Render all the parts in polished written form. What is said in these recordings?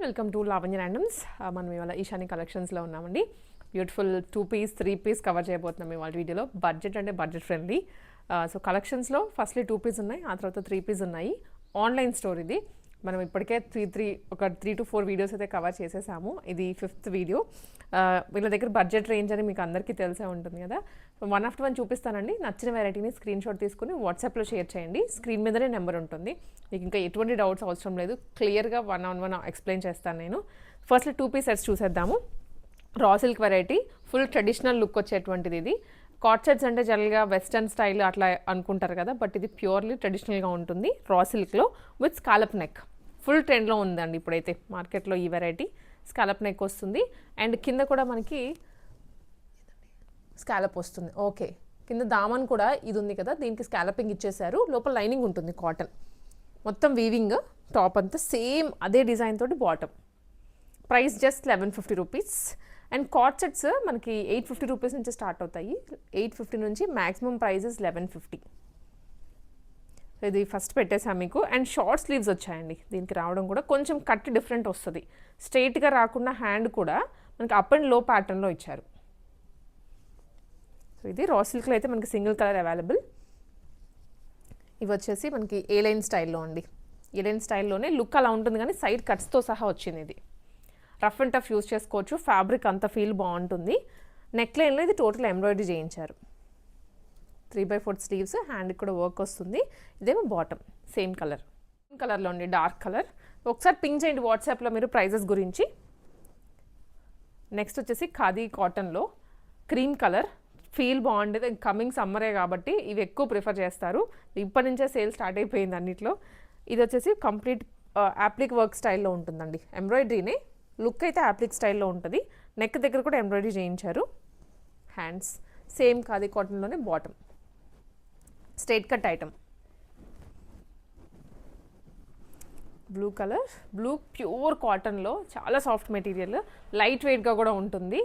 Welcome to Lavanya randoms. మనం ఇవాళ ఈశాని కలెక్షన్స్లో ఉన్నామండి. బ్యూటిఫుల్ 2 పీస్ 3 పీస్ కవర్ చేయబోతున్నాం ఇవాళ వీడియోలో. బడ్జెట్ అంటే బడ్జెట్ ఫ్రెండ్లీ. సో కలెక్షన్స్లో ఫస్ట్లీ 2 పీస్ ఉన్నాయి, ఆ తర్వాత 3 పీస్ ఉన్నాయి. ఆన్లైన్ స్టోర్ ఇది. మనం ఇప్పటికే 3 to 4 వీడియోస్ అయితే కవర్ చేసేసాము. ఇది 5th వీడియో. వీళ్ళ దగ్గర బడ్జెట్ రేంజ్ అని మీకు అందరికీ తెలిసే ఉంటుంది కదా. సో 1 after 1 చూపిస్తానండి. నచ్చిన వెరైటీని స్క్రీన్ షాట్ తీసుకుని వాట్సాప్లో షేర్ చేయండి. స్క్రీన్ మీదనే నెంబర్ ఉంటుంది. మీకు ఇంకా ఎటువంటి డౌట్స్ అవసరం లేదు, క్లియర్గా 1-on-1 ఎక్స్ప్లెయిన్ చేస్తాను నేను. ఫస్ట్లీ 2 పీస్ సెట్స్ చూసేద్దాము. Raw silk variety, full traditional look వచ్చేటువంటిది ఇది. కాట్ సెట్స్ అంటే జనరల్గా వెస్టర్న్ స్టైల్ అట్లా అనుకుంటారు కదా, బట్ ఇది ప్యూర్లీ ట్రెడిషనల్గా ఉంటుంది. రా సిల్క్లో విత్ స్కాలప్ నెక్, ఫుల్ ట్రెండ్లో ఉందండి ఇప్పుడైతే మార్కెట్లో ఈ వెరైటీ. స్కాలప్ నెక్ వస్తుంది అండ్ కింద కూడా మనకి స్కాలప్ వస్తుంది. ఓకే, కింద దామన్ కూడా ఇది ఉంది కదా, దీనికి స్కాలపింగ్ ఇచ్చేసారు. లోపల లైనింగ్ ఉంటుంది కాటన్, మొత్తం వీవింగ్. టాప్ అంతా సేమ్ అదే డిజైన్ తోటి bottom. Price just 1150 rupees. And cord sets మనకి 850 రూపీస్ నుంచి స్టార్ట్ అవుతాయి. 850 నుంచి మ్యాక్సిమం ప్రైజెస్ 1150. ఇది ఫస్ట్ పెట్టేసాం మీకు. అండ్ షార్ట్ స్లీవ్స్ వచ్చాయండి దీనికి రావడం కూడా. కొంచెం కట్ డిఫరెంట్ వస్తుంది, స్ట్రైట్గా రాకుండా హ్యాండ్ కూడా మనకి అప్ అండ్ లో ప్యాటర్న్లో ఇచ్చారు. సో ఇది రా సిల్క్లో అయితే మనకి సింగిల్ కలర్ అవైలబుల్. ఇవి వచ్చేసి మనకి ఏ లైన్ స్టైల్లో అండి. ఏ లైన్ స్టైల్లోనే లుక్ అలా ఉంటుంది కానీ సైడ్ కట్స్తో సహా వచ్చింది. ఇది రఫ్ అండ్ టఫ్ యూస్ చేసుకోవచ్చు. ఫ్యాబ్రిక్ అంత ఫీల్ బాగుంటుంది. నెక్ లైన్లో ఇది టోటల్ ఎంబ్రాయిడరీ చేయించారు. 3/4 స్లీవ్స్, హ్యాండ్కి కూడా వర్క్ వస్తుంది. ఇదేమో బాటమ్ సేమ్ కలర్లో ఉండి డార్క్ కలర్. ఒకసారి పింక్ చేయండి వాట్సాప్లో మీరు ప్రైజెస్ గురించి. నెక్స్ట్ వచ్చేసి ఖాదీ కాటన్లో క్రీమ్ కలర్, ఫీల్ బాగుండేది. కమింగ్ సమ్మరే కాబట్టి ఇవి ఎక్కువ ప్రిఫర్ చేస్తారు. ఇప్పటి నుంచే సేల్ స్టార్ట్ అయిపోయింది అన్నిట్లో. ఇది వచ్చేసి కంప్లీట్ యాప్లిక్ వర్క్ స్టైల్లో ఉంటుందండి. ఎంబ్రాయిడరీనే, లుక్ అయితే యాప్లిక్ స్టైల్లో ఉంటుంది. నెక్ దగ్గర కూడా ఎంబ్రాయిడరీ చేయించారు. హ్యాండ్స్ సేమ్ ఖాదీ కాటన్లోనే bottom. Straight cut item, blue colour, blue pure కాటన్లో చాలా సాఫ్ట్ మెటీరియల్, లైట్ వెయిట్గా కూడా ఉంటుంది.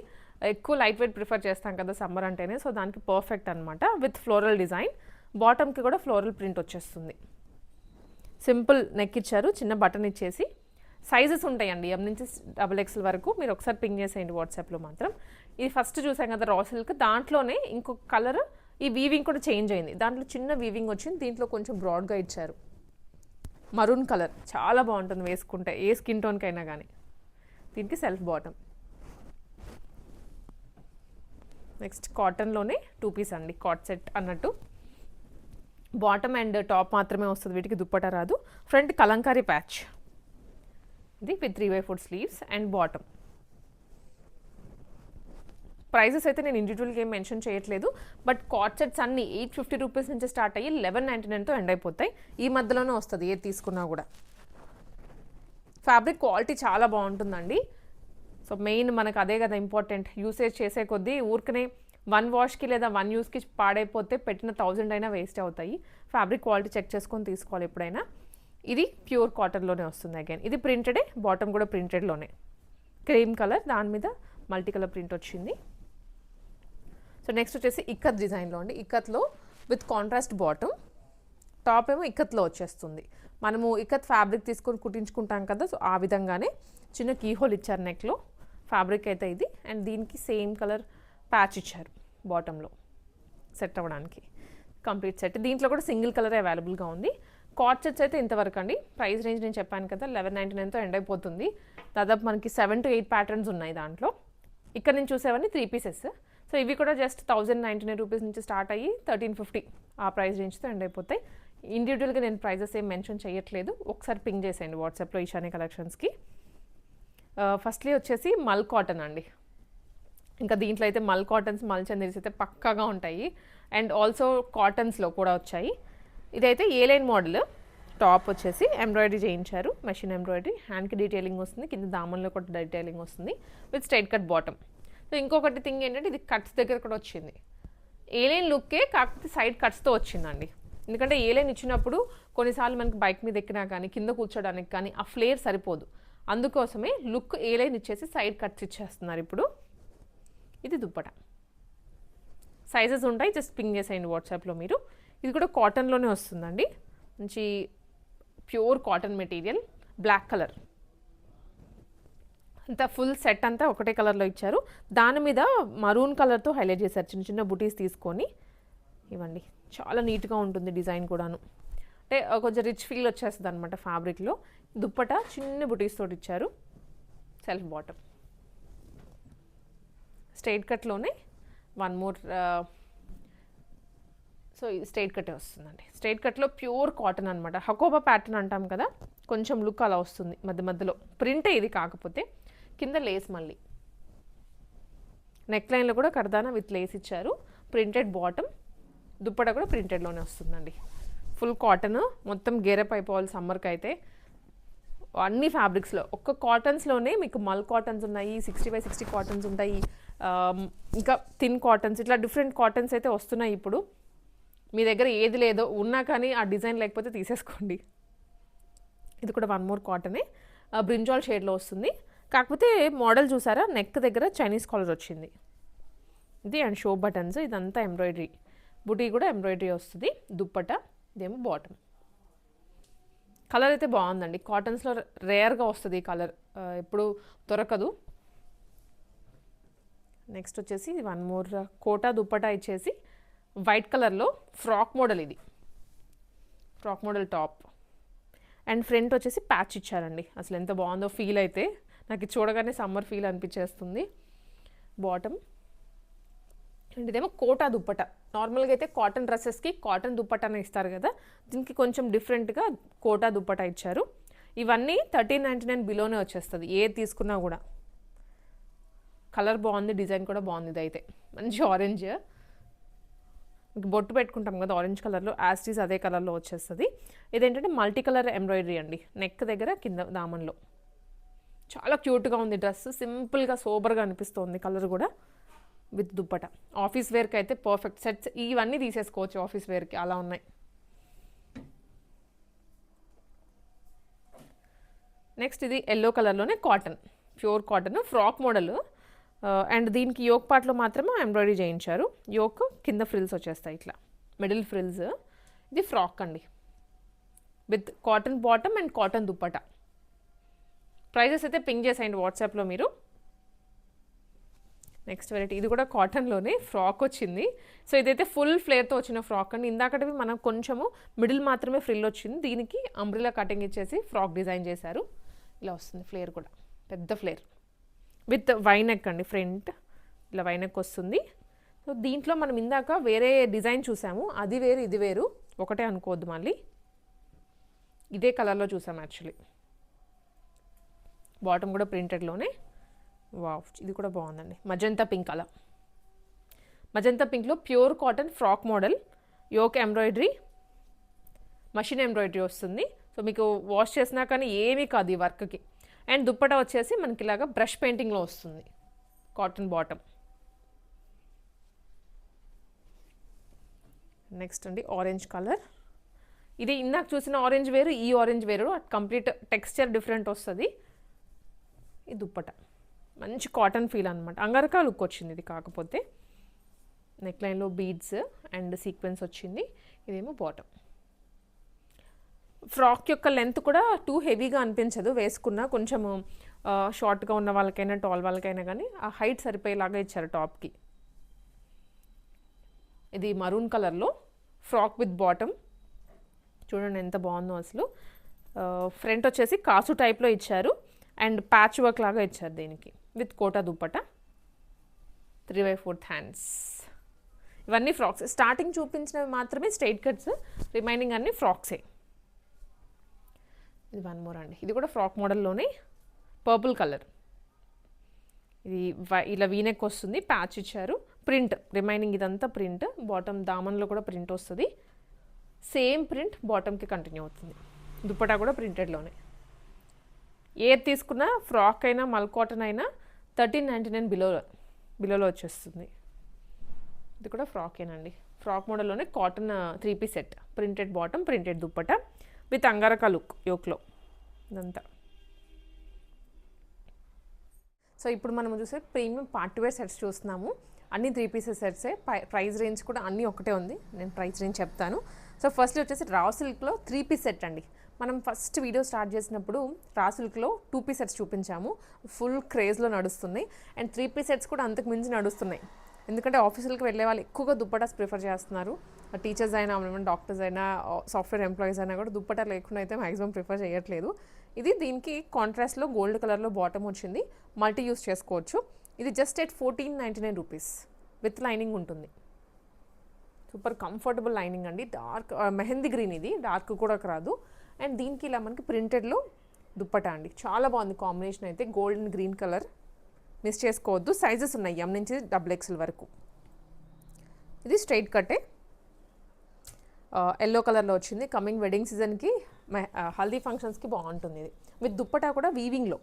ఎక్కువ లైట్ వెయిట్ ప్రిఫర్ చేస్తాం కదా సమ్మర్ అంటేనే, సో దానికి పర్ఫెక్ట్ అనమాట. విత్ ఫ్లోరల్ డిజైన్, బాటమ్కి కూడా ఫ్లోరల్ ప్రింట్ వచ్చేస్తుంది. సింపుల్ నెక్ ఇచ్చారు, చిన్న బటన్ ఇచ్చేసి. సైజెస్ ఉంటాయండి M నుంచి XXL వరకు. మీరు ఒకసారి పింగ్ చేసేయండి వాట్సాప్లో మాత్రం. ఇది ఫస్ట్ చూసాం కదా రా సిల్క్, దాంట్లోనే ఇంకొక కలర్ ఈ వీవింగ్ కూడా చేంజ్ అయింది. దాంట్లో చిన్న వీవింగ్ వచ్చింది, దీంట్లో కొంచెం బ్రాడ్గా ఇచ్చారు. మరూన్ కలర్ చాలా బాగుంటుంది వేసుకుంటే, ఏ స్కిన్ టోన్కైనా కానీ. దీనికి సెల్ఫ్ బాటమ్. నెక్స్ట్ కాటన్లోనే 2 పీస్ అండి, కాట్ సెట్ అన్నట్టు. బాటమ్ అండ్ టాప్ మాత్రమే వస్తుంది, వీటికి దుప్పట రాదు. ఫ్రంట్ కలంకారీ ప్యాచ్, ఇది with 3/4 sleeves and bottom. Prices అయితే నేను ఇండివిజువల్గా ఏం మెన్షన్ చేయట్లేదు, బట్ కాట్ సెట్స్ అన్ని 850 రూపీస్ నుంచి స్టార్ట్ అయ్యి 1199తో ఎండ్ అయిపోతాయి. ఈ మధ్యలోనే వస్తుంది ఏది తీసుకున్నా కూడా. ఫ్యాబ్రిక్ క్వాలిటీ చాలా బాగుంటుందండి. సో మెయిన్ మనకు అదే కదా ఇంపార్టెంట్. యూసేజ్ చేసే కొద్దీ ఊరికనే 1 వాష్కి లేదా 1 యూస్కి పాడైపోతే పెట్టిన 1000 అయినా వేస్ట్ అవుతాయి. ఫ్యాబ్రిక్ క్వాలిటీ చెక్ చేసుకొని తీసుకోవాలి ఎప్పుడైనా. ఇది ప్యూర్ కాటన్లోనే వస్తుంది. అగైన్ ఇది ప్రింటెడే, బాటమ్ కూడా ప్రింటెడ్లోనే. క్రీమ్ కలర్, దాని మీద మల్టీ కలర్ ప్రింట్ వచ్చింది. సో నెక్స్ట్ వచ్చేసి ఇక్కత్ డిజైన్లో అండి. ఇక్కత్లో విత్ కాంట్రాస్ట్ బాటమ్, టాప్ ఏమో ఇక్కత్లో వచ్చేస్తుంది. మనము ఇక్కత్ ఫ్యాబ్రిక్ తీసుకొని కుట్టించుకుంటాం కదా, సో ఆ విధంగానే చిన్న కీ హోల్ ఇచ్చారు నెక్లో. ఫ్యాబ్రిక్ అయితే ఇది. అండ్ దీనికి సేమ్ కలర్ ప్యాచ్ ఇచ్చారు బాటంలో సెట్ అవ్వడానికి. Complete set. దీంట్లో కూడా సింగిల్ కలర్ అవైలబుల్గా ఉంది. కాట్ సెట్స్ అయితే ఇంతవరకు అండి. ప్రైస్ రేంజ్ నేను చెప్పాను కదా 1199తో ఎండ్ అయిపోతుంది. దాదాపు మనకి 7 to 8 ప్యాటర్న్స్ ఉన్నాయి దాంట్లో. ఇక్కడ నుంచి చూసేవన్నీ 3 పీసెస్. సో ఇవి కూడా జస్ట్ 1099 రూపీస్ నుంచి స్టార్ట్ అయ్యి 1350 ఆ ప్రైస్ రేంజ్తో ఎండ్ అయిపోతాయి. ఇండివిజువల్గా నేను ప్రైజెస్ ఏం మెన్షన్ చేయట్లేదు, ఒకసారి పింగ్ చేసేయండి వాట్సాప్లో ఈశాని కలెక్షన్స్కి. ఫస్ట్లీ వచ్చేసి మల్ కాటన్ అండి. ఇంకా దీంట్లో అయితే మల్ కాటన్స్, మల్ చందేరీస్ అయితే పక్కాగా ఉంటాయి. అండ్ ఆల్సో కాటన్స్లో కూడా వచ్చాయి. ఇదైతే ఏ లైన్ మోడల్. టాప్ వచ్చేసి ఎంబ్రాయిడరీ చేయించారు, మెషిన్ ఎంబ్రాయిడరీ. హ్యాండ్కి డీటెయిలింగ్ వస్తుంది, కింద దామన్లో కూడా డీటెయిలింగ్ వస్తుంది with straight cut bottom. So ఇంకొకటి థింగ్ ఏంటంటే ఇది కట్స్ దగ్గర కూడా వచ్చింది. ఏ లైన్ లుక్కే, కాకపోతే సైడ్ కట్స్తో వచ్చిందండి. ఎందుకంటే ఏ లైన్ ఇచ్చినప్పుడు కొన్నిసార్లు మనకి బైక్ మీద ఎక్కినా కానీ కింద కూర్చోడానికి కానీ ఆ ఫ్లేర్ సరిపోదు. అందుకోసమే లుక్ ఏ లైన్ ఇచ్చేసి సైడ్ కట్స్ ఇచ్చేస్తున్నారు ఇప్పుడు. ఇది దుప్పట. సైజెస్ ఉంటాయి, జస్ట్ పింగ్ చేసేయండి వాట్సాప్లో మీరు. ఇది కూడా కాటన్లోనే వస్తుందండి. మంచి pure cotton material, black colour. అంతా ఫుల్ సెట్ అంతా ఒకటే కలర్లో ఇచ్చారు. దాని మీద మరూన్ కలర్తో హైలైట్ చేశారు చిన్న చిన్న బుటీస్ తీసుకొని. ఇవ్వండి, చాలా నీట్గా ఉంటుంది డిజైన్ కూడాను. అంటే కొంచెం రిచ్ ఫీల్ వచ్చేస్తుంది అనమాట ఫ్యాబ్రిక్లో. దుప్పట చిన్న బుటీస్ తోటి ఇచ్చారు. సెల్ఫ్ బాటమ్ స్ట్రైట్ కట్లోనే వన్ మోర్. సో ఇది స్ట్రైట్ కట్టే వస్తుందండి. స్ట్రైట్ కట్లో ప్యూర్ కాటన్ అనమాట. హకోబా ప్యాటర్న్ అంటాం కదా, కొంచెం లుక్ అలా వస్తుంది మధ్య మధ్యలో. ప్రింటే ఇది, కాకపోతే కింద లేస్ మళ్ళీ నెక్ లైన్లో కూడా కర్దానా విత్ లేస్ ఇచ్చారు. ప్రింటెడ్ బాటమ్, దుప్పట కూడా ప్రింటెడ్లోనే వస్తుందండి. ఫుల్ కాటన్, మొత్తం గేరప్ అయిపోవాలి సమ్మర్కి అయితే. అన్ని ఫ్యాబ్రిక్స్లో ఒక్క కాటన్స్లోనే మీకు మల్ కాటన్స్ ఉన్నాయి, 60x60 కాటన్స్ ఉంటాయి, ఇంకా థిన్ కాటన్స్, ఇట్లా డిఫరెంట్ కాటన్స్ అయితే వస్తున్నాయి ఇప్పుడు. మీ దగ్గర ఏది లేదో ఉన్నా కానీ ఆ డిజైన్ లేకపోతే తీసేసుకోండి. ఇది కూడా వన్ మోర్ కాటనే, బ్రింజాల్ షేడ్లో వస్తుంది. కాకపోతే మోడల్ చూసారా, నెక్ దగ్గర చైనీస్ కాలర్ వచ్చింది ఇది. అండ్ షో బటన్స్, ఇదంతా ఎంబ్రాయిడరీ. బుటీ కూడా ఎంబ్రాయిడరీ వస్తుంది. దుప్పట, ఇదేమో బాటమ్. కలర్ అయితే బాగుందండి. కాటన్స్లో రేర్గా వస్తుంది ఈ కలర్, ఎప్పుడు దొరకదు. నెక్స్ట్ వచ్చేసి వన్ మోర్ కోటా దుప్పటా ఇచ్చేసి వైట్ కలర్లో ఫ్రాక్ మోడల్. ఇది frock model top and front వచ్చేసి ప్యాచ్ ఇచ్చారండి. అసలు ఎంత బాగుందో ఫీల్ అయితే, నాకు చూడగానే సమ్మర్ ఫీల్ అనిపించేస్తుంది. బాటమ్ అండ్ ఇదేమో కోటా దుప్పట. నార్మల్గా అయితే కాటన్ డ్రెస్సెస్కి కాటన్ దుప్పటానే ఇస్తారు కదా, దీనికి కొంచెం డిఫరెంట్గా కోటా దుప్పటా ఇచ్చారు. ఇవన్నీ 1399 బిలోనే వచ్చేస్తుంది ఏది తీసుకున్నా కూడా. కలర్ బాగుంది, డిజైన్ కూడా బాగుంది. ఇది అయితే మంచి ఆరెంజ్, బొట్టు పెట్టుకుంటాం కదా ఆరెంజ్ కలర్లో, యాస్టీస్ అదే కలర్లో వచ్చేస్తుంది. ఇదేంటంటే మల్టీ కలర్ ఎంబ్రాయిడరీ అండి, నెక్ దగ్గర కింద దామన్లో. చాలా క్యూట్గా ఉంది డ్రెస్, సింపుల్గా సోబర్గా అనిపిస్తుంది. కలర్ కూడా విత్ దుప్పట. ఆఫీస్ వేర్కి అయితే పర్ఫెక్ట్ సెట్స్. ఇవన్నీ తీసేసుకోవచ్చు ఆఫీస్ వేర్కి, అలా ఉన్నాయి. నెక్స్ట్ ఇది ఎల్లో కలర్లోనే cotton, pure cotton frock model. And దీనికి యోక్ పార్ట్లో మాత్రమే ఎంబ్రాయిడరీ చేయించారు. యోక్ కింద ఫ్రిల్స్ వచ్చేస్తాయి ఇట్లా, మిడిల్ ఫ్రిల్స్. ఇది ఫ్రాక్ అండి with cotton bottom and cotton dupatta. Prices అయితే పింక్ చేసేయండి వాట్సాప్లో మీరు. నెక్స్ట్ వెరైటీ, ఇది కూడా కాటన్లోనే ఫ్రాక్ వచ్చింది. సో ఇదైతే ఫుల్ ఫ్లేర్తో వచ్చిన ఫ్రాక్ అండి. ఇందాకటివి మనం కొంచెము మిడిల్ మాత్రమే ఫ్రిల్ వచ్చింది, దీనికి అంబ్రిలా కటింగ్ ఇచ్చేసి ఫ్రాక్ డిజైన్ చేశారు. ఇలా వస్తుంది ఫ్లేర్ కూడా, పెద్ద ఫ్లేర్ విత్ వైనెక్ అండి. ఫ్రంట్ ఇలా వైనెక్ వస్తుంది. సో దీంట్లో మనం ఇందాక వేరే డిజైన్ చూసాము, అది వేరు ఇది వేరు, ఒకటే అనుకోవద్దు మళ్ళీ. ఇదే కలర్లో చూసాము యాక్చువల్లీ. బాటమ్ కూడా ప్రింటెడ్లోనే. వావ్, ఇది కూడా బాగుందండి. మజంతా పింక్ అలా, మజంతా పింక్లో pure cotton frock model. Yoke embroidery, machine embroidery వస్తుంది. సో మీకు వాష్ చేసినా కానీ ఏమీ కాదు ఈ వర్క్కి. అండ్ దుప్పట వచ్చేసి మనకి ఇలాగా బ్రష్ పెయింటింగ్లో వస్తుంది. Cotton bottom. నెక్స్ట్ అండి ఆరెంజ్ కలర్. ఇది ఇందాక చూసిన ఆరెంజ్ వేరు, ఈ ఆరెంజ్ వేరు, కంప్లీట్ టెక్స్చర్ డిఫరెంట్ వస్తుంది. ఈ దుప్పట మంచి కాటన్ ఫీల్ అనమాట, అంగరకా లుక్ వచ్చింది ఇది. కాకపోతే నెక్ లైన్లో బీడ్స్ అండ్ సీక్వెన్స్ వచ్చింది. ఇదేమో బాటమ్. ఫ్రాక్ యొక్క లెంత్ కూడా టూ హెవీగా అనిపించదు వేసుకున్న, కొంచెము షార్ట్గా ఉన్న వాళ్ళకైనా టాల్ వాళ్ళకైనా కానీ ఆ హైట్ సరిపోయేలాగా ఇచ్చారు టాప్కి. ఇది మరూన్ కలర్లో ఫ్రాక్ విత్ బాటమ్. చూడండి ఎంత బాగుందో అసలు. ఫ్రంట్ వచ్చేసి కాసు టైప్లో ఇచ్చారు అండ్ ప్యాచ్ వర్క్ లాగా ఇచ్చారు దీనికి విత్ కోటా దుప్పట. 3/4 హ్యాండ్స్. ఇవన్నీ ఫ్రాక్స్. స్టార్టింగ్ చూపించినవి మాత్రమే స్ట్రైట్ కట్స్, రిమైనింగ్ అన్నీ ఫ్రాక్సే. ఇది వన్ మోర్ అండి, ఇది కూడా ఫ్రాక్ మోడల్లోనే పర్పుల్ కలర్. ఇది ఇలా వీనెక్ వస్తుంది, ప్యాచ్ ఇచ్చారు, ప్రింట్. రిమైనింగ్ ఇదంతా ప్రింట్. బాటమ్ దామన్లో కూడా ప్రింట్ వస్తుంది, సేమ్ ప్రింట్ బాటమ్కి కంటిన్యూ అవుతుంది. దుప్పటా కూడా ప్రింటెడ్లోనే. ఏది తీసుకున్నా ఫ్రాక్ అయినా మల్ కాటన్ అయినా 1399 బిలోలో వచ్చేస్తుంది. ఇది కూడా ఫ్రాకేనండి, ఫ్రాక్ మోడల్లోనే cotton 3-piece set. Printed bottom, printed dupatta with angrakha look యోక్లో ఇదంతా. సో ఇప్పుడు మనం చూసే ప్రీమియం పార్టీవేర్ సెట్స్ చూస్తున్నాము. అన్ని 3-piece సెట్సే. ప్రైస్ రేంజ్ కూడా అన్నీ ఒకటే ఉంది, నేను ప్రైస్ రేంజ్ చెప్తాను. సో ఫస్ట్ వచ్చేసి రా సిల్క్లో 3-piece సెట్ అండి. మనం ఫస్ట్ వీడియో స్టార్ట్ చేసినప్పుడు రా సిల్క్లో 2 పీస్ సెట్స్ చూపించాము, ఫుల్ క్రేజ్లో నడుస్తున్నాయి. అండ్ 3 పీస్ సెట్స్ కూడా అంతకు మించి నడుస్తున్నాయి. ఎందుకంటే ఆఫీసులకు వెళ్ళే వాళ్ళు ఎక్కువగా దుప్పటాస్ ప్రిఫర్ చేస్తున్నారు. టీచర్స్ అయినా, డాక్టర్స్ అయినా, సాఫ్ట్వేర్ ఎంప్లాయీస్ అయినా కూడా దుప్పటా లేకుండా అయితే మ్యాక్సిమం ప్రిఫర్ చేయట్లేదు. ఇది దీనికి కాంట్రాస్ట్లో గోల్డ్ కలర్లో బాటమ్ వచ్చింది, మల్టీ యూస్ చేసుకోవచ్చు. ఇది just at 1499 rupees with lining ఉంటుంది. సూపర్ కంఫర్టబుల్ లైనింగ్ అండి. డార్క్ మెహందీ గ్రీన్, ఇది డార్క్ కూడా రాదు. అండ్ దీనికి ఇలా మనకి ప్రింటెడ్లో దుప్పటా అండి, చాలా బాగుంది కాంబినేషన్ అయితే. Gold and green colour miss చేసుకోవద్దు. సైజెస్ ఉన్నాయి M నుంచి XXL వరకు. ఇది స్ట్రైట్ కట్టే ఎల్లో కలర్లో వచ్చింది. కమింగ్ వెడ్డింగ్ సీజన్కి, హల్దీ ఫంక్షన్స్కి బాగుంటుంది. ఇది విత్ దుప్పటా కూడా వీవింగ్లో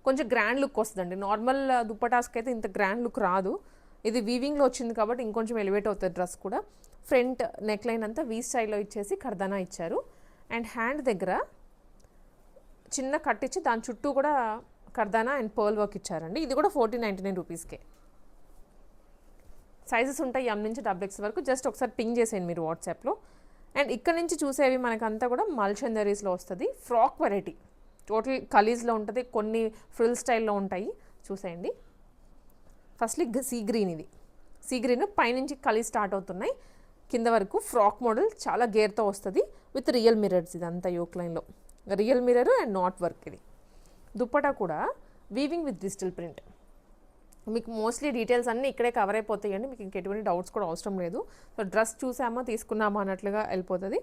కొంచెం గ్రాండ్ లుక్ వస్తుందండి. నార్మల్ దుప్పటాస్కి అయితే ఇంత గ్రాండ్ లుక్ రాదు. ఇది వీవింగ్లో వచ్చింది కాబట్టి ఇంకొంచెం ఎలివేట్ అవుతుంది డ్రెస్ కూడా. ఫ్రంట్ నెక్ లైన్ అంతా వీ స్టైల్లో ఇచ్చేసి కర్దానా ఇచ్చారు. అండ్ హ్యాండ్ దగ్గర చిన్న కట్ ఇచ్చి దాని చుట్టూ కూడా కర్దానా అండ్ పర్ల్ వర్క్ ఇచ్చారండి. ఇది కూడా 1499 రూపీస్కే. సైజెస్ ఉంటాయి M నుంచి XXL వరకు. జస్ట్ ఒకసారి పింగ్ చేసేయండి మీరు వాట్సాప్లో. అండ్ ఇక్కడ నుంచి చూసేవి మనకంతా కూడా మల్చందరీస్లో వస్తుంది. ఫ్రాక్ వెరైటీ టోటల్ కలీజ్లో ఉంటుంది, కొన్ని ఫ్రిల్ స్టైల్లో ఉంటాయి. చూసేయండి. ఫస్ట్లీ సీ గ్రీన్, ఇది సీ గ్రీన్ పైనుంచి కలీ స్టార్ట్ అవుతున్నాయి, కింద వరకు ఫ్రాక్ మోడల్ చాలా గేర్తో వస్తుంది విత్ రియల్ మిరర్స్. ఇదంతా యోక్ లైన్లో real mirror and not work. ఇది దుప్పటా కూడా వీవింగ్ విత్ డిజిటల్ ప్రింట్. మీకు మోస్ట్లీ డీటెయిల్స్ అన్నీ ఇక్కడే కవర్ అయిపోతాయండి, మీకు ఇంకెటువంటి డౌట్స్ కూడా అవసరం లేదు. సో డ్రెస్ చూసామా తీసుకున్నామా అన్నట్లుగా వెళ్ళిపోతుంది.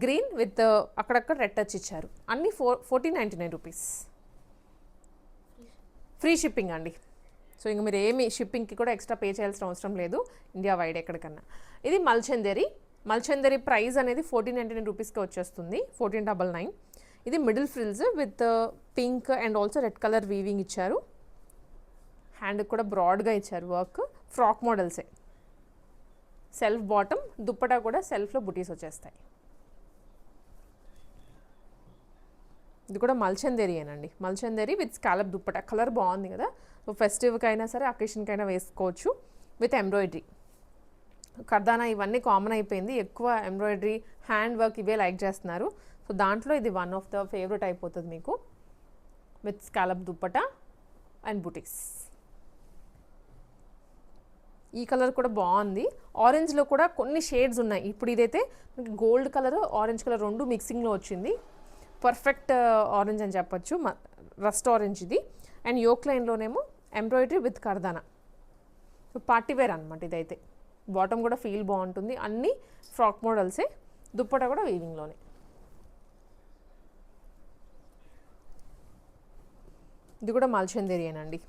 గ్రీన్ విత్ అక్కడక్కడ రెడ్ టచ్ ఇచ్చారు. అన్నీ 1499 రూపీస్. ఫ్రీ షిప్పింగ్ అండి. సో ఇంక మీరు ఏమి షిప్పింగ్కి కూడా ఎక్స్ట్రా పే చేయాల్సిన అవసరం లేదు, ఇండియా వైడ్ ఎక్కడికన్నా. ఇది మల్చందరి ప్రైస్ అనేది 1499 రూపీస్కి వచ్చేస్తుంది, 1499. ఇది middle frills with pink and also red colour weaving ఇచ్చారు. హ్యాండ్ కూడా బ్రాడ్గా ఇచ్చారు వర్క్. ఫ్రాక్ మోడల్సే. సెల్ఫ్ బాటమ్, దుప్పటా కూడా సెల్ఫ్లో బుటీస్ వచ్చేస్తాయి. ఇది కూడా మల్చందేరియేనండి. Mulchanderi with scallop dupatta. Colour బాగుంది కదా. సో ఫెస్టివ్కి అయినా సరే, అకేషన్కైనా వేసుకోవచ్చు విత్ ఎంబ్రాయిడరీ. కర్దానా ఇవన్నీ కామన్ అయిపోయింది, ఎక్కువ ఎంబ్రాయిడరీ హ్యాండ్ వర్క్ ఇవే లైక్ చేస్తున్నారు. సో దాంట్లో ఇది వన్ ఆఫ్ ద ఫేవరెట్ అయిపోతుంది మీకు. విత్ స్కాలప్ దుప్పటా అండ్ బుటీస్. ఈ కలర్ కూడా బాగుంది. ఆరెంజ్లో కూడా కొన్ని షేడ్స్ ఉన్నాయి. ఇప్పుడు ఇదైతే మనకి గోల్డ్ కలర్, ఆరెంజ్ కలర్ రెండు మిక్సింగ్లో వచ్చింది. పర్ఫెక్ట్ ఆరెంజ్ అని చెప్పొచ్చు, రస్ట్ ఆరెంజ్ ఇది. అండ్ యోక్ లైన్లోనేమో ఎంబ్రాయిడరీ విత్ కర్దానా. సో పార్టీ వేర్ అనమాట ఇదైతే. బాటమ్ కూడా ఫీల్ బాగుంటుంది. అన్నీ ఫ్రాక్ మోడల్సే. దుప్పటా కూడా వీవింగ్లోనే. ఇది కూడా మల్చందేరియేనండి.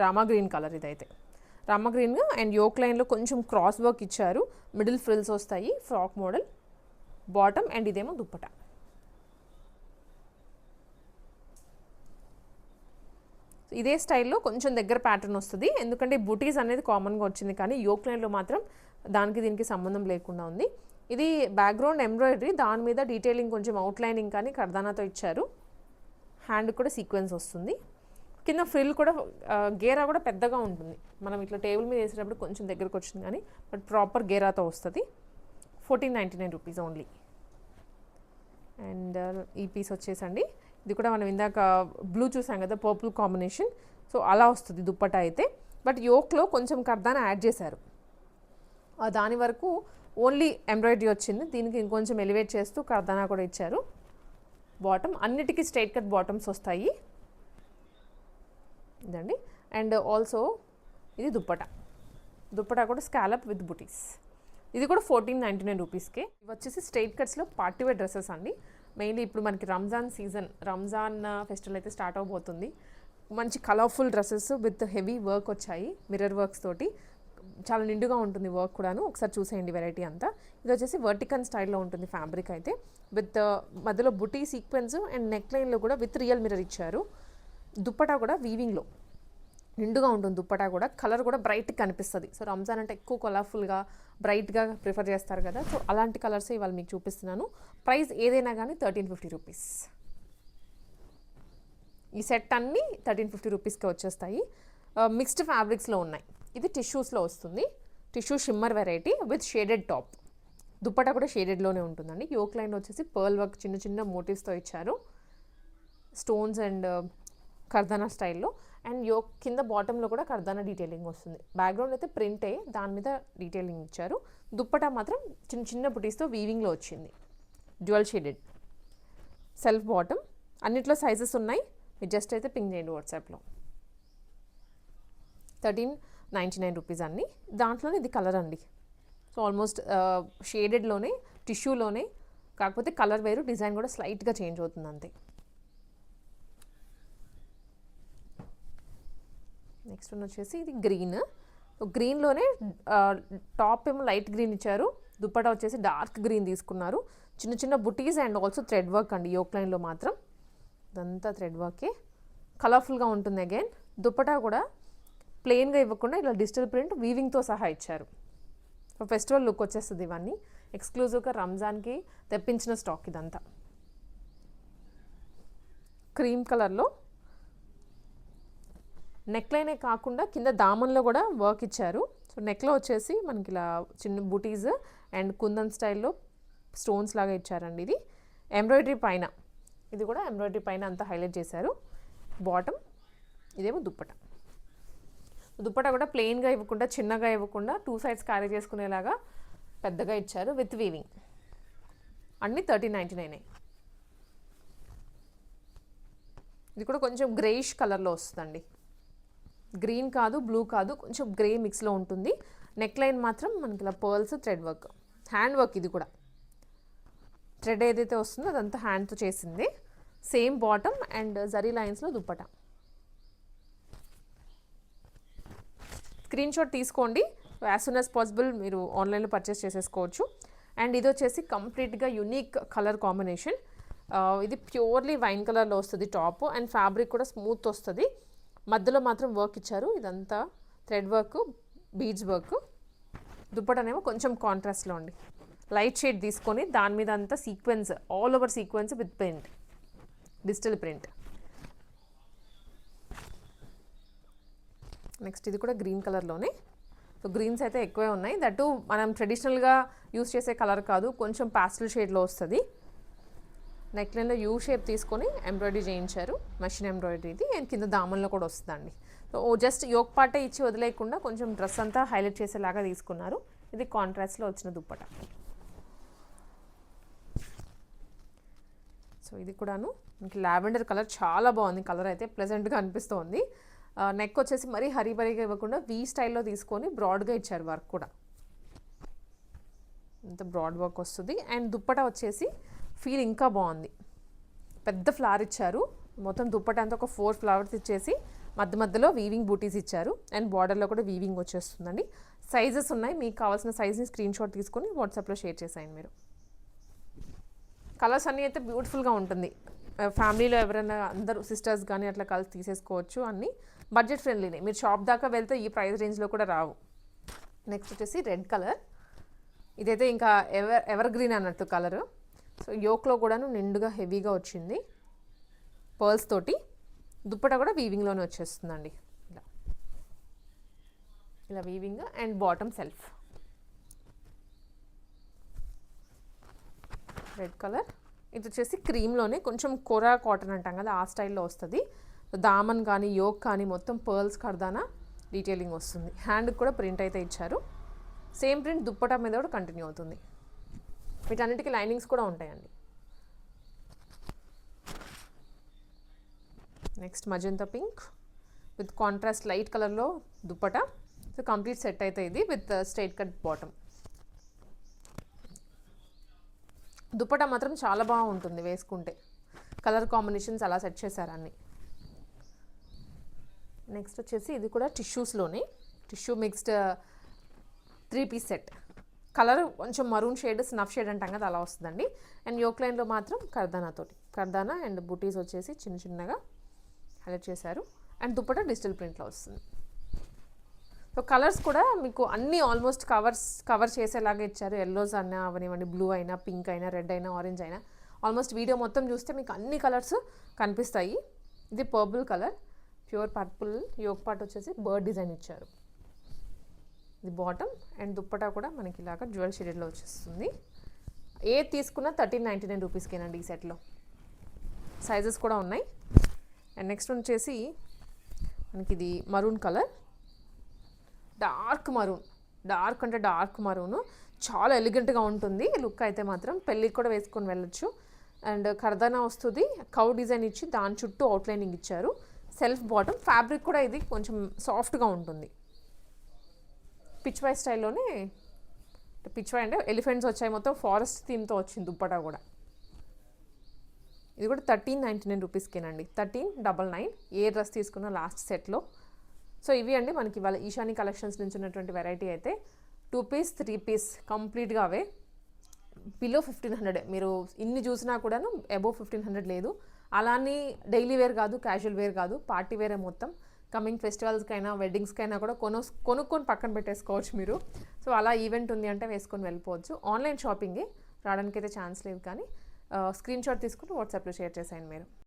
రామా గ్రీన్ కలర్ ఇదైతే. రామా గ్రీన్ అండ్ యోక్ లైన్లో కొంచెం క్రాస్ వర్క్ ఇచ్చారు. మిడిల్ ఫ్రిల్స్ వస్తాయి, ఫ్రాక్ మోడల్ బాటమ్. అండ్ ఇదేమో దుప్పటా. ఇదే స్టైల్లో కొంచెం దగ్గర ప్యాటర్న్ వస్తుంది, ఎందుకంటే బుటీస్ అనేది కామన్గా వచ్చింది, కానీ యోక్ లైన్లో మాత్రం దానికి దీనికి సంబంధం లేకుండా ఉంది. ఇది బ్యాక్గ్రౌండ్ ఎంబ్రాయిడరీ, దాని మీద డీటెయిలింగ్ కొంచెం అవుట్లైనింగ్ కానీ కర్దానాతో ఇచ్చారు. హ్యాండ్ కూడా సీక్వెన్స్ వస్తుంది. కింద ఫ్రిల్ కూడా గేరా కూడా పెద్దగా ఉంటుంది. మనం ఇట్లా టేబుల్ మీద వేసేటప్పుడు కొంచెం దగ్గరకు వచ్చింది, కానీ బట్ ప్రాపర్ గేరాతో వస్తుంది. 1499 రూపీస్ ఓన్లీ. అండ్ ఈ పీస్ వచ్చేసండి. ఇది కూడా మనం ఇందాక బ్లూ చూసాం కదా, పర్పుల్ కాంబినేషన్. సో అలా వస్తుంది దుప్పటా అయితే. బట్ యోక్లో కొంచెం కర్దానా యాడ్ చేశారు. దాని వరకు ఓన్లీ ఎంబ్రాయిడరీ వచ్చింది, దీనికి ఇంకొంచెం ఎలివేట్ చేస్తూ కర్దానా కూడా ఇచ్చారు. బాటమ్ అన్నిటికీ స్ట్రైట్ కట్ బాటమ్స్ వస్తాయి ఇదండి. అండ్ ఆల్సో ఇది దుప్పటా కూడా స్కాలప్ విత్ బుటీస్. ఇది కూడా 1499 రూపీస్కే. ఇవి వచ్చేసి స్ట్రైట్ కట్స్లో పార్టీవేర్ డ్రెస్సెస్ అండి. మెయిన్లీ ఇప్పుడు మనకి రంజాన్ సీజన్, రంజాన్ ఫెస్టివల్ అయితే స్టార్ట్ అవబోతుంది. మంచి colourful dresses with heavy work వచ్చాయి, మిర్రర్ వర్క్స్ తోటి. చాలా నిండుగా ఉంటుంది వర్క్ కూడాను. ఒకసారి చూసేయండి వెరైటీ అంతా. ఇది వచ్చేసి వర్టికన్ స్టైల్లో ఉంటుంది ఫ్యాబ్రిక్ అయితే, విత్ మధ్యలో బుటీ సీక్వెన్స్ అండ్ నెక్ లైన్లో కూడా విత్ రియల్ మిర్రర్ ఇచ్చారు. దుప్పటా కూడా వీవింగ్లో నిండుగా ఉంటుంది. దుప్పటా కూడా కలర్ కూడా బ్రైట్గా కనిపిస్తుంది. సో రంజాన్ అంటే ఎక్కువ కలర్ఫుల్గా బ్రైట్గా ప్రిఫర్ చేస్తారు కదా, సో అలాంటి కలర్సే ఇవాళ మీకు చూపిస్తున్నాను. ప్రైస్ ఏదైనా కానీ 1350 రూపీస్. ఈ సెట్ అన్నీ 1350 రూపీస్కి వచ్చేస్తాయి. మిక్స్డ్ ఫ్యాబ్రిక్స్లో ఉన్నాయి. ఇది టిష్యూస్లో వస్తుంది. Tissue shimmer variety with shaded top. Dupatta కూడా షేడెడ్లోనే ఉంటుందండి. యోక్ లైన్ వచ్చేసి పర్ల్ వర్క్ చిన్న చిన్న మోటివ్స్తో ఇచ్చారు, స్టోన్స్ అండ్ కర్దానా స్టైల్లో. అండ్ యోక్ కింద బాటంలో కూడా కర్దానా డీటెయిలింగ్ వస్తుంది. బ్యాక్గ్రౌండ్ అయితే ప్రింటే, దాని మీద డీటెయిలింగ్ ఇచ్చారు. దుప్పటా మాత్రం చిన్న చిన్న బుటీస్తో వీవింగ్లో వచ్చింది, డ్యువల్ షేడెడ్. సెల్ఫ్ బాటమ్, అన్నిట్లో సైజెస్ ఉన్నాయి, మీరు జస్ట్ అయితే పింక్ చేయండి వాట్సాప్లో. 1399 రూపీస్ అన్నీ. దాంట్లోనే ఇది కలర్ అండి. సో ఆల్మోస్ట్ షేడెడ్లోనే, టిష్యూలోనే, కాకపోతే కలర్ వేరు, డిజైన్ కూడా స్లైట్గా చేంజ్ అవుతుంది అంతే. నెక్స్ట్ వన్ వచ్చేసి ఇది గ్రీన్. సో గ్రీన్లోనే టాప్ ఏమో లైట్ గ్రీన్ ఇచ్చారు, దుప్పటా వచ్చేసి డార్క్ గ్రీన్ తీసుకున్నారు. చిన్న చిన్న బుటీస్ అండ్ ఆల్సో థ్రెడ్ వర్క్ అండి. యోక్ లైన్లో మాత్రం ఇదంతా థ్రెడ్ వర్కే, కలర్ఫుల్గా ఉంటుంది. అగైన్ దుప్పటా కూడా ప్లెయిన్గా ఇవ్వకుండా ఇలా డిజిటల్ ప్రింట్ వీవింగ్తో సహా ఇచ్చారు. సో ఫెస్టివల్ లుక్ వచ్చేస్తుంది. ఇవన్నీ ఎక్స్క్లూజివ్గా రంజాన్కి తెప్పించిన స్టాక్ ఇదంతా. క్రీమ్ కలర్లో నెక్ లైనే కాకుండా కింద దామన్లో కూడా వర్క్ ఇచ్చారు. సో నెక్లో వచ్చేసి మనకి ఇలా చిన్న బుటీస్ అండ్ కుందన్ స్టైల్లో స్టోన్స్ లాగా ఇచ్చారండి. ఇది ఎంబ్రాయిడరీ పైన, ఇది కూడా ఎంబ్రాయిడరీ పైన అంతా హైలైట్ చేశారు. బాటమ్, ఇదేమో దుప్పటా. దుప్పటా కూడా ప్లెయిన్గా ఇవ్వకుండా, చిన్నగా ఇవ్వకుండా, 2 సైడ్స్ క్యారీ చేసుకునేలాగా పెద్దగా ఇచ్చారు విత్ వీవింగ్. అన్నీ 1399. ఇది కూడా కొంచెం గ్రేయిష్ కలర్లో వస్తుందండి. గ్రీన్ కాదు, బ్లూ కాదు, కొంచెం గ్రే మిక్స్లో ఉంటుంది. నెక్ లైన్ మాత్రం మనకి ఇలా pearls, thread work, hand work. ఇది కూడా థ్రెడ్ ఏదైతే వస్తుందో అదంతా హ్యాండ్తో చేసింది. సేమ్ బాటమ్ అండ్ జరీ లైన్స్లో దుప్పటా. స్క్రీన్ షాట్ తీసుకోండి, యాజ్ సూన్ యాజ్ పాసిబుల్ మీరు ఆన్లైన్లో పర్చేస్ చేసేసుకోవచ్చు. అండ్ ఇది వచ్చేసి కంప్లీట్గా యునిక్ కలర్ కాంబినేషన్. ఇది ప్యూర్లీ వైన్ కలర్లో వస్తుంది టాప్, అండ్ ఫ్యాబ్రిక్ కూడా స్మూత్ వస్తుంది. మధ్యలో మాత్రం వర్క్ ఇచ్చారు, ఇదంతా థ్రెడ్ వర్క్, బీడ్స్ వర్క్. దుప్పటనేమో కొంచెం కాంట్రాస్ట్లో అండి, లైట్ షేడ్ తీసుకొని దాని మీద అంతా sequence, all over sequence with print, digital print. Next ఇది కూడా గ్రీన్ కలర్లోనే. సో గ్రీన్స్ అయితే ఎక్కువే ఉన్నాయి, దట్టు మనం ట్రెడిషనల్గా యూస్ చేసే కలర్ కాదు, కొంచెం పాస్టల్ షేడ్లో వస్తుంది. నెక్ లైన్లో యూ షేప్ తీసుకొని ఎంబ్రాయిడరీ చేయించారు, మషిన్ ఎంబ్రాయిడరీ ఇది. అండ్ కింద దామన్లో కూడా వస్తుందండి. సో జస్ట్ యోక్ పార్టే ఇచ్చి వదిలేయకుండా కొంచెం డ్రెస్ అంతా హైలైట్ చేసేలాగా తీసుకున్నారు. ఇది కాంట్రాస్ట్లో వచ్చిన దుప్పటా. సో ఇది కూడాను మనకి లావెండర్ కలర్, చాలా బాగుంది కలర్ అయితే, ప్లెజెంట్గా అనిపిస్తోంది. నెక్ వచ్చేసి మరీ హరీబరీగా ఇవ్వకుండా వీ స్టైల్లో తీసుకొని బ్రాడ్గా ఇచ్చారు వర్క్ కూడా, ఇంత బ్రాడ్ వర్క్ వస్తుంది. అండ్ దుప్పటా వచ్చేసి ఫీల్ ఇంకా బాగుంది, పెద్ద ఫ్లవర్ ఇచ్చారు. మొత్తం దుప్పటా అంతా ఒక 4 ఫ్లవర్స్ ఇచ్చేసి మధ్య మధ్యలో వీవింగ్ బూటీస్ ఇచ్చారు. అండ్ బార్డర్లో కూడా వీవింగ్ వచ్చేస్తుందండి. సైజెస్ ఉన్నాయి, మీకు కావాల్సిన సైజ్ని స్క్రీన్ షాట్ తీసుకొని వాట్సాప్లో షేర్ చేసేయండి మీరు. కలర్స్ అన్నీ అయితే బ్యూటిఫుల్గా ఉంటుంది. ఫ్యామిలీలో ఎవరైనా అందరూ సిస్టర్స్ కానీ అట్లా కలిసి తీసేసుకోవచ్చు. అన్నీ బడ్జెట్ ఫ్రెండ్లీనే, మీరు షాప్ దాకా వెళ్తే ఈ ప్రైస్ రేంజ్లో కూడా రావు. నెక్స్ట్ వచ్చేసి రెడ్ కలర్. ఇదైతే ఇంకా ఎవర్ గ్రీన్ అన్నట్టు కలరు. సో యోక్లో కూడాను నిండుగా హెవీగా వచ్చింది పర్ల్స్ తోటి. దుప్పటా కూడా వీవింగ్లోనే వచ్చేస్తుందండి, ఇలా ఇలా weaving. And bottom self red colour. ఇది వచ్చేసి క్రీమ్లోనే కొంచెం కోరా కాటన్ అంటాం కదా, ఆ స్టైల్లో వస్తుంది. దామన్ కానీ యోక్ కానీ మొత్తం పర్ల్స్ కర్దానా డీటెయిలింగ్ వస్తుంది. హ్యాండ్కి కూడా ప్రింట్ అయితే ఇచ్చారు. సేమ్ ప్రింట్ దుప్పటా మీద కూడా కంటిన్యూ అవుతుంది. వీటన్నిటికీ లైనింగ్స్ కూడా ఉంటాయండి. Next magenta pink with contrast light కలర్లో దుప్పటా. సో కంప్లీట్ సెట్ అయితే ఇది with straight cut bottom. Dupatta మాత్రం చాలా బాగుంటుంది వేసుకుంటే, కలర్ కాంబినేషన్స్ అలా సెట్ చేశారు అన్ని. నెక్స్ట్ వచ్చేసి ఇది కూడా టిష్యూస్లోనే, tissue mixed 3 piece set. Colour కొంచెం మరూన్ షేడ్, స్నఫ్ షేడ్ అంటాం కదా, అలా వస్తుందండి. అండ్ యోక్ లైన్లో మాత్రం కర్దానాతోటి, కర్దానా అండ్ బుటీస్ వచ్చేసి చిన్న చిన్నగా హైలైట్ చేశారు. అండ్ దుప్పటా డిజిటల్ ప్రింట్లో వస్తుంది. సో కలర్స్ కూడా మీకు అన్నీ ఆల్మోస్ట్ కవర్ చేసేలాగా ఇచ్చారు. ఎల్లోస్ అయినా అవనివ్వండి, బ్లూ అయినా, పింక్ అయినా, రెడ్ అయినా, ఆరెంజ్ అయినా, ఆల్మోస్ట్ వీడియో మొత్తం చూస్తే మీకు అన్ని కలర్స్ కనిపిస్తాయి. ఇది purple colour, pure purple. Yoke part వచ్చేసి బర్డ్ డిజైన్ ఇచ్చారు. ఇది బాటమ్. అండ్ దుప్పటా కూడా మనకి ఇలాగా జ్యువెల్ షేడెడ్లో వచ్చేస్తుంది. ఏది తీసుకున్నా 1399 రూపీస్కేనండి ఈ సెట్లో. సైజెస్ కూడా ఉన్నాయి. అండ్ నెక్స్ట్ వచ్చేసి మనకి ఇది maroon colour, dark maroon, dark అంటే డార్క్ మరూన్, చాలా ఎలిగెంట్గా ఉంటుంది లుక్ అయితే మాత్రం. పెళ్ళికి కూడా వేసుకొని వెళ్ళొచ్చు. అండ్ కర్దానా వస్తుంది, కౌ డిజైన్ ఇచ్చి దాని చుట్టూ అవుట్లైనింగ్ ఇచ్చారు. సెల్ఫ్ బాటమ్, ఫ్యాబ్రిక్ కూడా ఇది కొంచెం సాఫ్ట్గా ఉంటుంది. పిచ్వై స్టైల్లోనే, పిచ్వై అంటే ఎలిఫెంట్స్ వచ్చాయి, మొత్తం ఫారెస్ట్ థీమ్తో వచ్చింది దుప్పటా కూడా. ఇది కూడా 1399 రూపీస్కేనండి, 1399 ఏ డ్రెస్ తీసుకున్న లాస్ట్ సెట్లో. సో ఇవి అండి మనకి ఇవాళ ఈశాని కలెక్షన్స్ నుంచి ఉన్నటువంటి వెరైటీ అయితే. 2 పీస్ 3 పీస్ కంప్లీట్గా అవే. బిలో 1500, మీరు ఇన్ని చూసినా కూడాను అబోవ్ 1500 లేదు. అలానే డైలీ వేర్ కాదు, క్యాజువల్ వేర్ కాదు, పార్టీ వేరే మొత్తం. కమింగ్ ఫెస్టివల్స్కైనా వెడ్డింగ్స్కైనా కూడా కొనుక్కొని పక్కన పెట్టేసుకోవచ్చు మీరు. సో అలా ఈవెంట్ ఉంది అంటే వేసుకొని వెళ్ళిపోవచ్చు. ఆన్లైన్ షాపింగే, రావడానికి అయితే ఛాన్స్ లేదు. కానీ స్క్రీన్ షాట్ తీసుకుని వాట్సాప్లో షేర్ చేసేయండి మీరు.